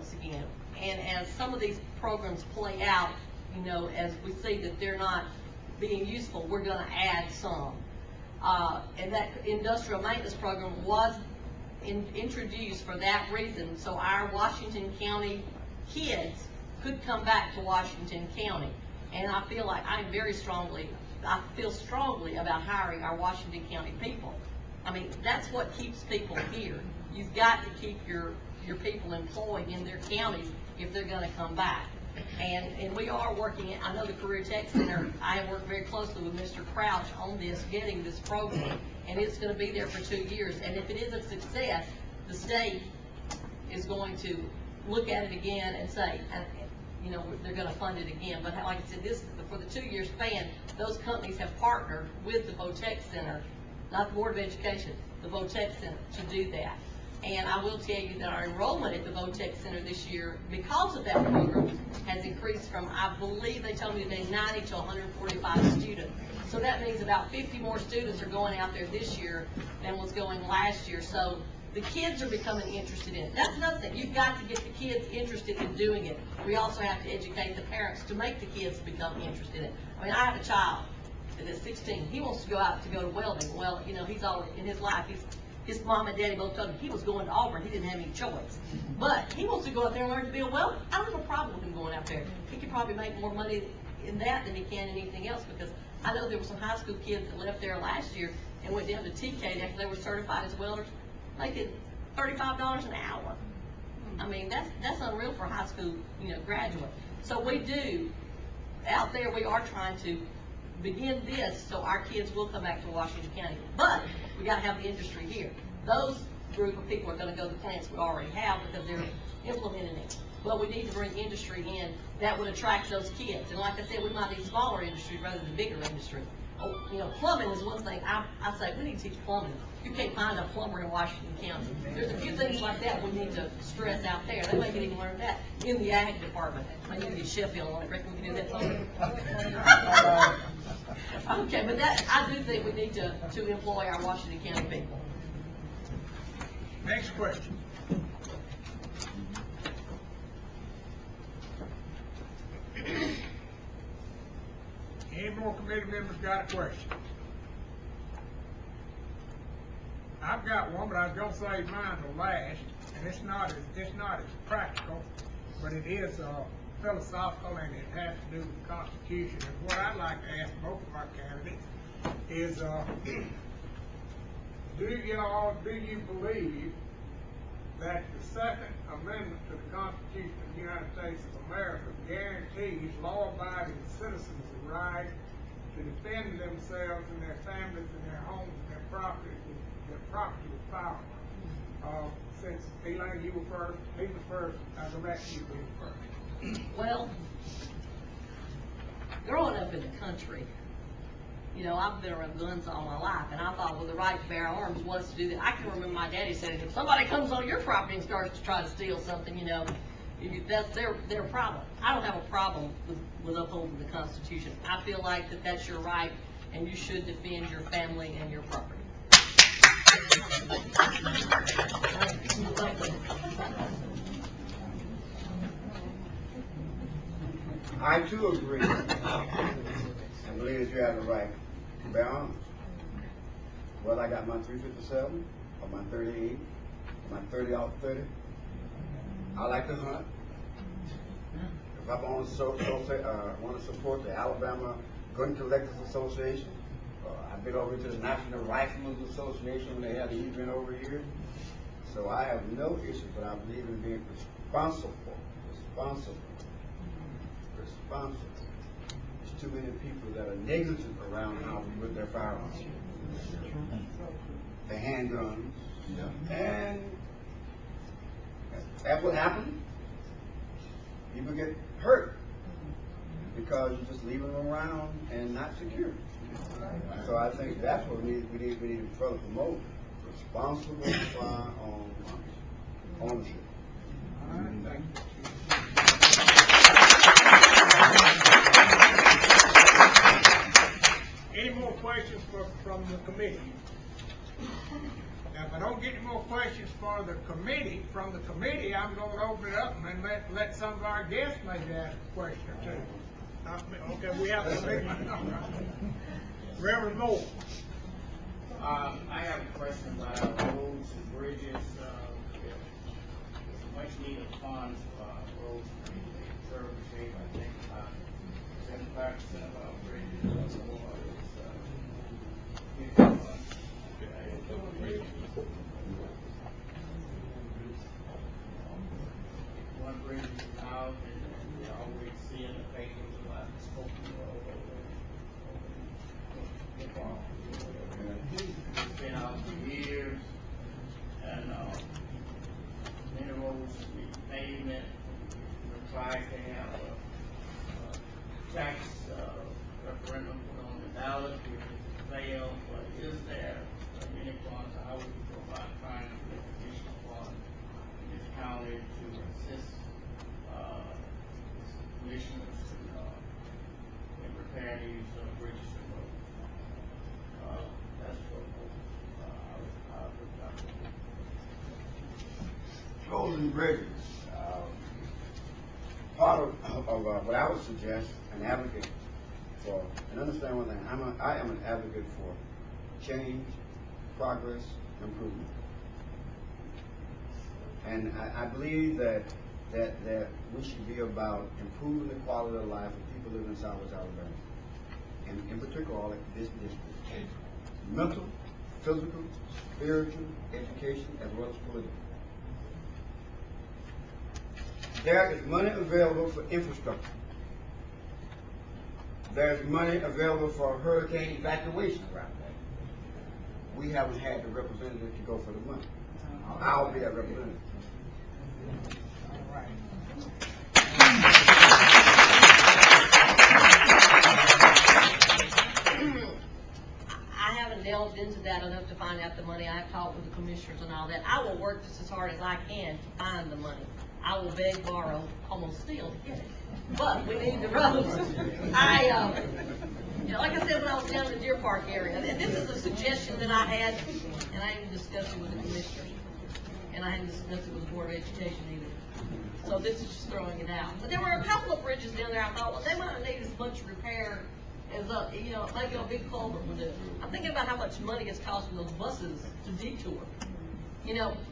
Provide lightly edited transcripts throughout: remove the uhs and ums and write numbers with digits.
once again. And as some of these programs play out, you know, as we see that they're not being useful, we're going to add some. And that industrial maintenance program was introduced for that reason, so our Washington County kids could come back to Washington County. And I feel like I feel strongly about hiring our Washington County people. I mean, that's what keeps people here. You've got to keep your people employed in their counties if they're going to come back. And we are working, I know the Career Tech Center, I have worked very closely with Mr. Crouch on this, getting this program, and it's going to be there for 2 years. And if it is a success, the state is going to look at it again and say, you know, they're going to fund it again. But like I said, this for the 2-year span, those companies have partnered with the Votech Center, not the Board of Education, the Votech Center, to do that. And I will tell you that our enrollment at the Votech Center this year, because of that program, has increased from, I believe they told me today, 90 to 145 students. So that means about 50 more students are going out there this year than was going last year. So the kids are becoming interested in it. That's another thing. You've got to get the kids interested in doing it. We also have to educate the parents to make the kids become interested in it. I mean, I have a child that is 16. He wants to go out to go to welding. Well, you know, he's already, in his life, his mom and daddy both told him he was going to Auburn. He didn't have any choice. But he wants to go out there and learn to be a welder. I don't have a problem with him going out there. He could probably make more money in that than he can in anything else, because I know there were some high school kids that left there last year and went down to TK after they were certified as welders, making $35 an hour. I mean, that's unreal for a high school, you know, graduate. So we do, out there, we are trying to begin this so our kids will come back to Washington County. But we got to have the industry here. Those group of people are going to go to the plants we already have because they're implementing it. But we need to bring industry in that would attract those kids. And like I said, we might need smaller industry rather than bigger industry. Oh, you know, plumbing is one thing. I say we need to teach plumbing. You can't find a plumber in Washington County. There's a few things like that we need to stress out there. They may even learn that in the ag department. I need to get Sheffield on it. Reckon we can do that. Okay, but that, I do think we need to employ our Washington County people. Next question. Any more committee members got a question? I've got one, but I was gonna save mine to last, and it's not as practical, but it is philosophical, and it has to do with the Constitution. And what I'd like to ask both of our candidates is, do you believe that the Second Amendment to the Constitution of the United States of America guarantees law-abiding citizens the right to defend themselves and their families and their homes and their property with firearms? Since Elaine, you were first, he was first, I'll go back to you being first. Well, growing up in the country, you know, I've been around guns all my life, and I thought, well, the right to bear arms was to do that. I can remember my daddy saying, if somebody comes on your property and starts to try to steal something, you know, that's their problem. I don't have a problem with upholding the Constitution. I feel like that's your right, and you should defend your family and your property. I too agree. I believe that you have the right to bear arms. Well, I got my 357, or my 38, or my 30-30. I like to hunt. If I want to support the Alabama Gun Collectors Association, I've been over to the National Riflemen's Association when they had the event over here. So I have no issue, but I believe in being responsible. There's too many people that are negligent around how we with their firearms. The handguns. And that's what happened. People get hurt because you're just leaving them around and not secure. So I think that's what we need to further promote: responsible firearm ownership. All right, thank you. Any more questions from the committee? If I don't get any more questions for the committee, from the committee, I'm gonna open it up and let some of our guests maybe ask a question or two. Okay, we have a committee. Reverend Moore. I have a question about our roads and bridges. There's much needed funds for our roads and bridges. They're in terrible shape. I think about 75% of our bridges are more one bridge is out, and we always see in the papers about the spoken road over it's been out for years, and many roads need pavement. We tried to have a tax referendum put on the ballot, which failed. But is there any funds? How would you go about trying to get additional funds in this county to assist commissioners in repairing these bridges and roads? That's what I would Roads and bridges. Part of what I would suggest, an advocate for, and understand one thing, I am an advocate for change, progress, improvement. And I believe that we should be about improving the quality of life of people living in Southwest Alabama. And in particular, all of this district. Mental, physical, spiritual, education, as well as political. There is money available for infrastructure. There's money available for hurricane evacuation around there. We haven't had the representative to go for the money. I'll be that representative. I haven't delved into that enough to find out the money. I've talked with the commissioners and all that. I will work just as hard as I can to find the money. I will beg, borrow, almost steal to get it. But we need the roads. Like I said when I was down in the Deer Park area, and this is a suggestion that I had, and I didn't discuss it with the commissioners, and I hadn't discussed it with the Board of Education either. So this is just throwing it out. But there were a couple of bridges down there I thought, well, they might not need as much repair as maybe a big culvert would do. I'm thinking about how much money it's costing those buses to detour.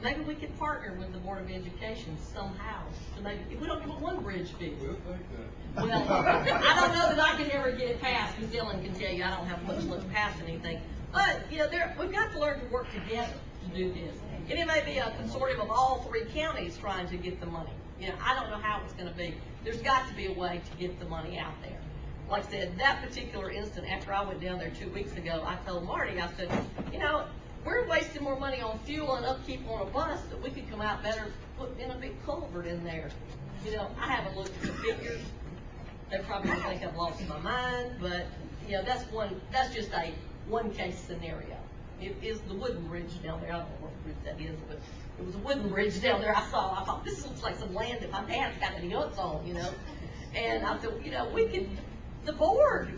Maybe we could partner with the Board of Education somehow to maybe, if we don't give it one bridge fee. Well, I don't know that I can ever get it passed. Ms. Dillon can tell you I don't have much luck passing anything. But, we've got to learn to work together to do this. And it may be a consortium of all three counties trying to get the money. I don't know how it's going to be. There's got to be a way to get the money out there. Like I said, that particular instant, after I went down there 2 weeks ago, I told Marty, I said, we're wasting more money on fuel and upkeep on a bus that we could come out better putting in a big culvert in there. I haven't looked at the figures. They probably think I've lost my mind, but that's just a one case scenario. It is the wooden bridge down there. I don't know what bridge that is, but it was a wooden bridge down there I saw. I thought, this looks like some land that my dad's got any nuts on, And I thought, we could, the board,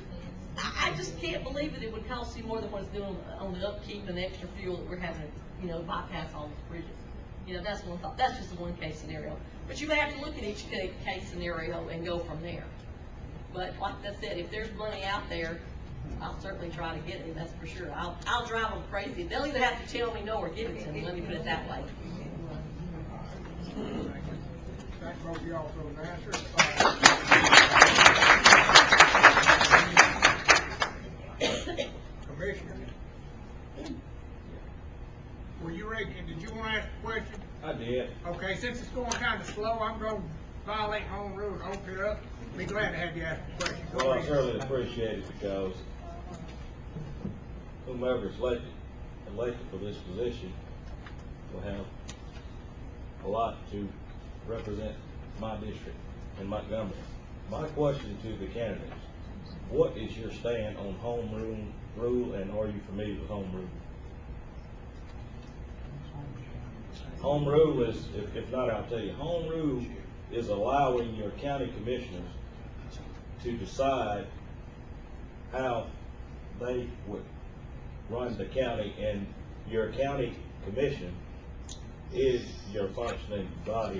I just can't believe that it would cost you more than what it's doing on the upkeep and the extra fuel that we're having to, bypass all these bridges. That's one thought. That's just a one case scenario. But you may have to look at each case scenario and go from there. But like I said, if there's money out there, I'll certainly try to get it, that's for sure. I'll drive them crazy. They'll either have to tell me no or give it to me, let me put it that way. Thank both of y'all for those answers. Commissioner, were you ready? Did you want to ask a question? I did. Okay, since it's going kind of slow, I'm going to violate home rule and open it up. Be glad to have you ask a question. Well, I certainly appreciate it because whomever is elected for this position will have a lot to represent my district in Montgomery. My question to the candidates, what is your stand on home rule and are you familiar with home rule? Home rule is, if not, I'll tell you, home rule is allowing your county commissioners to decide how they would run the county, and your county commission is your functioning body